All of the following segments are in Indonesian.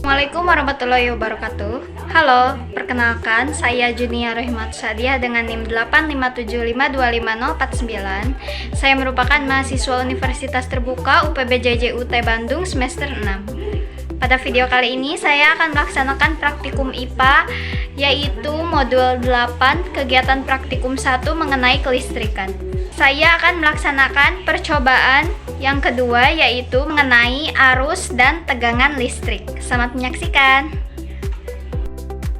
Assalamualaikum warahmatullahi wabarakatuh. Halo, perkenalkan saya Junia Rahmat Sadiah dengan NIM 857525049. Saya merupakan mahasiswa Universitas Terbuka UPB JJUT Bandung semester 6. Pada video kali ini saya akan melaksanakan praktikum IPA yaitu modul 8 kegiatan praktikum 1 mengenai kelistrikan. Saya akan melaksanakan percobaan yang kedua yaitu mengenai arus dan tegangan listrik. Selamat menyaksikan.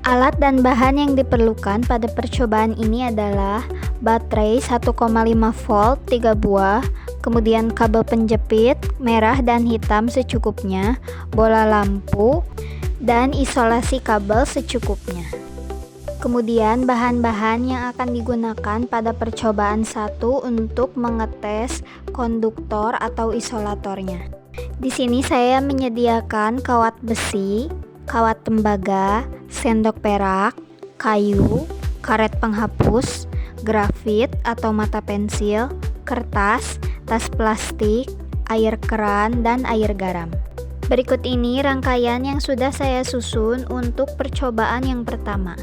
Alat dan bahan yang diperlukan pada percobaan ini adalah baterai 1,5 volt 3 buah, kemudian kabel penjepit merah dan hitam secukupnya, bola lampu, dan isolasi kabel secukupnya. Kemudian bahan-bahan yang akan digunakan pada percobaan 1 untuk mengetes konduktor atau isolatornya. Di sini saya menyediakan kawat besi, kawat tembaga, sendok perak, kayu, karet penghapus, grafit atau mata pensil, kertas, tas plastik, air keran, dan air garam. Berikut ini rangkaian yang sudah saya susun untuk percobaan yang pertama.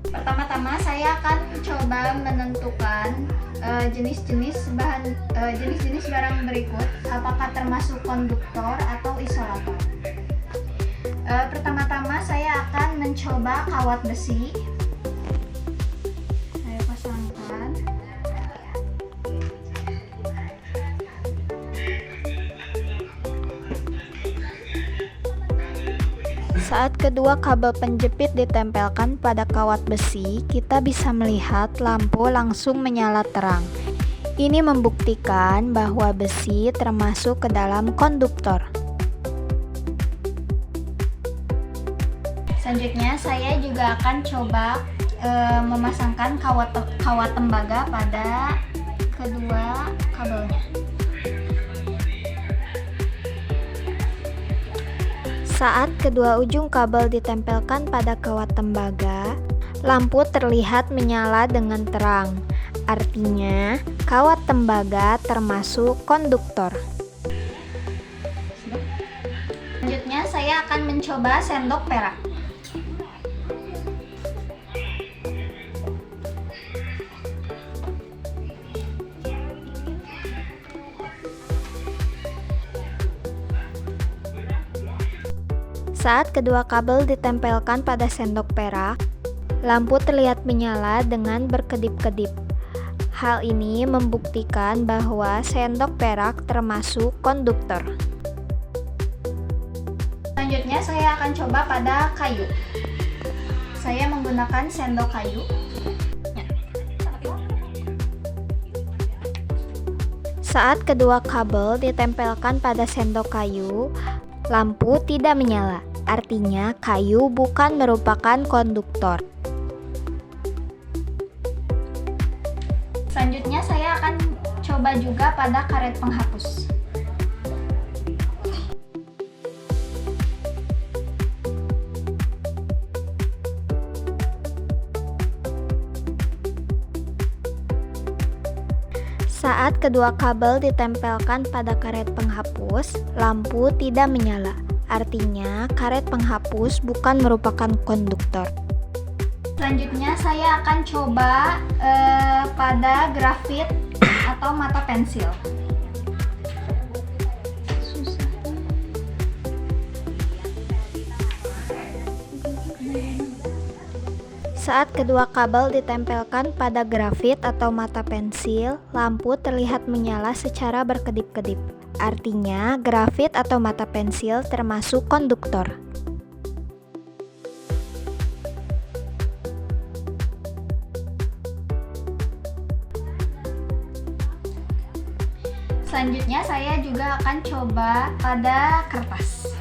Pertama-tama saya akan coba menentukan jenis-jenis barang berikut, apakah termasuk konduktor atau isolator. Pertama-tama saya akan mencoba kawat besi. Saya pasangkan. Saat kedua kabel penjepit ditempelkan pada kawat besi, kita bisa melihat lampu langsung menyala terang. Ini membuktikan bahwa besi termasuk ke dalam konduktor. Selanjutnya saya juga akan coba memasangkan kawat tembaga pada kedua kabelnya. Saat kedua ujung kabel ditempelkan pada kawat tembaga, lampu terlihat menyala dengan terang. Artinya, kawat tembaga termasuk konduktor. Selanjutnya, saya akan mencoba sendok perak. Saat kedua kabel ditempelkan pada sendok perak, lampu terlihat menyala dengan berkedip-kedip. Hal ini membuktikan bahwa sendok perak termasuk konduktor. Selanjutnya saya akan coba pada kayu. Saya menggunakan sendok kayu. Saat kedua kabel ditempelkan pada sendok kayu, lampu tidak menyala. Artinya kayu bukan merupakan konduktor. Selanjutnya saya akan coba juga pada karet penghapus. Saat kedua kabel ditempelkan pada karet penghapus, lampu tidak menyala. Artinya, karet penghapus bukan merupakan konduktor. Selanjutnya, saya akan coba pada grafit atau mata pensil. Saat kedua kabel ditempelkan pada grafit atau mata pensil, lampu terlihat menyala secara berkedip-kedip. Artinya, grafit atau mata pensil termasuk konduktor. Selanjutnya, saya juga akan coba pada kertas.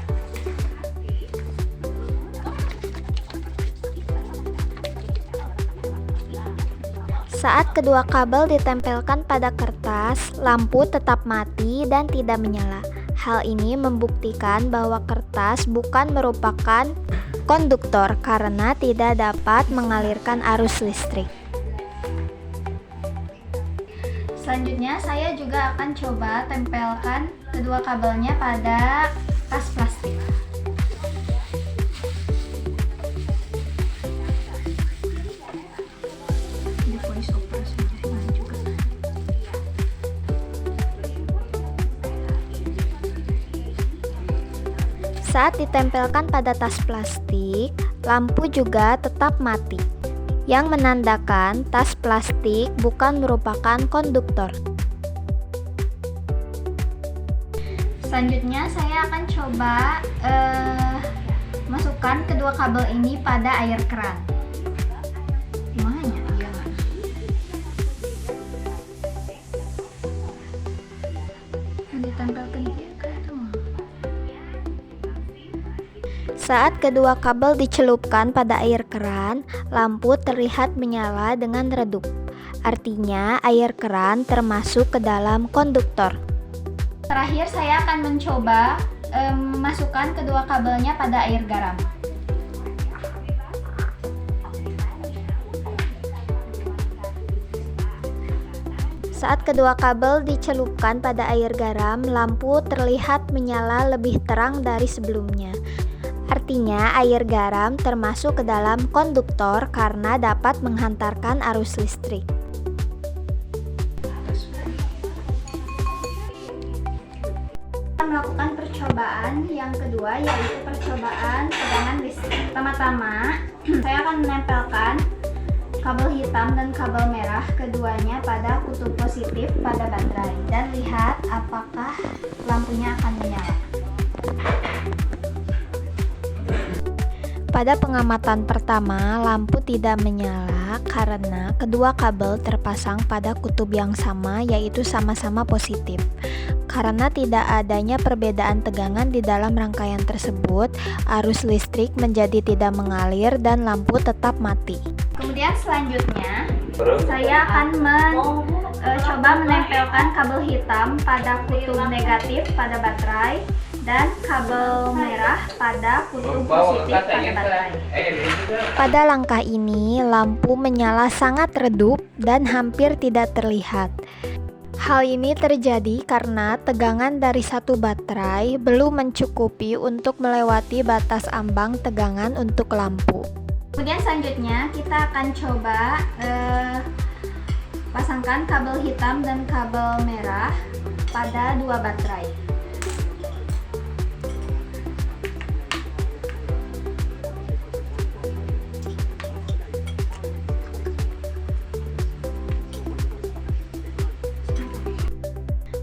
Saat kedua kabel ditempelkan pada kertas, lampu tetap mati dan tidak menyala. Hal ini membuktikan bahwa kertas bukan merupakan konduktor karena tidak dapat mengalirkan arus listrik. Selanjutnya saya juga akan coba tempelkan kedua kabelnya pada tas plastik. Saat ditempelkan pada tas plastik, lampu juga tetap mati, yang menandakan tas plastik bukan merupakan konduktor. Selanjutnya saya akan coba masukkan kedua kabel ini pada air keran. Gimana ya? Ditempelkan Saat kedua kabel dicelupkan pada air keran, lampu terlihat menyala dengan redup. Artinya air keran termasuk ke dalam konduktor. Terakhir saya akan mencoba memasukkan kedua kabelnya pada air garam. Saat kedua kabel dicelupkan pada air garam, lampu terlihat menyala lebih terang dari sebelumnya. Artinya air garam termasuk ke dalam konduktor karena dapat menghantarkan arus listrik. Kita melakukan percobaan yang kedua, yaitu percobaan tegangan listrik. Pertama-tama, saya akan menempelkan kabel hitam dan kabel merah keduanya pada kutub positif pada baterai dan lihat apakah lampunya akan menyala. Pada pengamatan pertama, lampu tidak menyala karena kedua kabel terpasang pada kutub yang sama, yaitu sama-sama positif. Karena tidak adanya perbedaan tegangan di dalam rangkaian tersebut, arus listrik menjadi tidak mengalir dan lampu tetap mati. Kemudian selanjutnya, saya akan coba menempelkan kabel hitam pada kutub negatif pada baterai dan kabel merah pada kutub positif pada baterai. Pada langkah ini, lampu menyala sangat redup dan hampir tidak terlihat. Hal ini terjadi karena tegangan dari satu baterai belum mencukupi untuk melewati batas ambang tegangan untuk lampu. Kemudian selanjutnya kita akan coba pasangkan kabel hitam dan kabel merah pada dua baterai.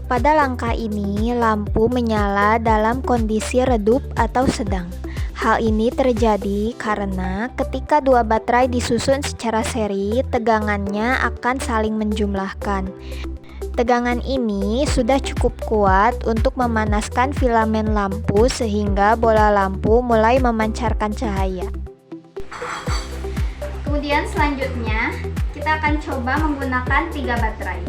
Pada langkah ini, lampu menyala dalam kondisi redup atau sedang. Hal ini terjadi karena ketika dua baterai disusun secara seri, tegangannya akan saling menjumlahkan. Tegangan ini sudah cukup kuat untuk memanaskan filamen lampu sehingga bola lampu mulai memancarkan cahaya. Kemudian selanjutnya, kita akan coba menggunakan 3 baterai.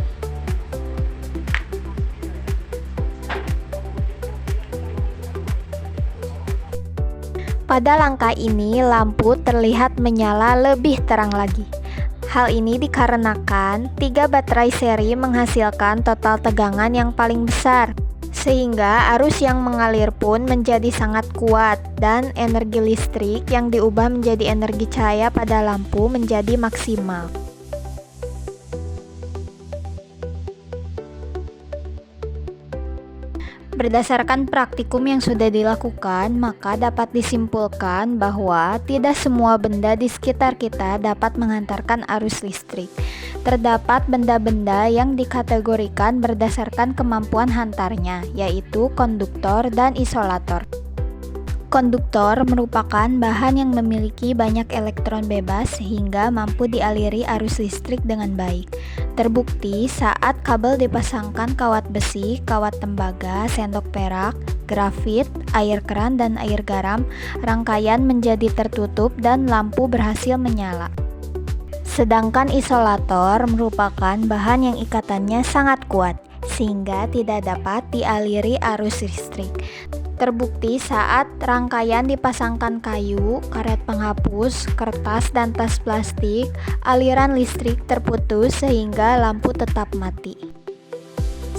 Pada langkah ini, lampu terlihat menyala lebih terang lagi. Hal ini dikarenakan 3 baterai seri menghasilkan total tegangan yang paling besar, sehingga arus yang mengalir pun menjadi sangat kuat dan energi listrik yang diubah menjadi energi cahaya pada lampu menjadi maksimal. Berdasarkan praktikum yang sudah dilakukan, maka dapat disimpulkan bahwa tidak semua benda di sekitar kita dapat menghantarkan arus listrik. Terdapat benda-benda yang dikategorikan berdasarkan kemampuan hantarnya, yaitu konduktor dan isolator. Konduktor merupakan bahan yang memiliki banyak elektron bebas sehingga mampu dialiri arus listrik dengan baik. Terbukti saat kabel dipasangkan kawat besi, kawat tembaga, sendok perak, grafit, air keran, dan air garam, rangkaian menjadi tertutup dan lampu berhasil menyala. Sedangkan isolator merupakan bahan yang ikatannya sangat kuat, sehingga tidak dapat dialiri arus listrik. Terbukti saat rangkaian dipasangkan kayu, karet penghapus, kertas, dan tas plastik, aliran listrik terputus sehingga lampu tetap mati.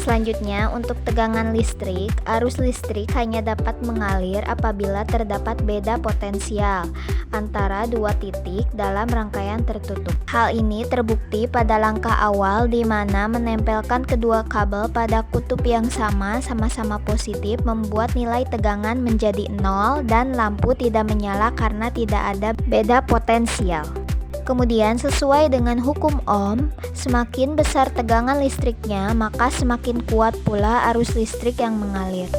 Selanjutnya, untuk tegangan listrik, arus listrik hanya dapat mengalir apabila terdapat beda potensial antara dua titik dalam rangkaian tertutup. Hal ini terbukti pada langkah awal di mana menempelkan kedua kabel pada kutub yang sama-sama positif membuat nilai tegangan menjadi 0 dan lampu tidak menyala karena tidak ada beda potensial. Kemudian sesuai dengan hukum Ohm, semakin besar tegangan listriknya, maka semakin kuat pula arus listrik yang mengalir.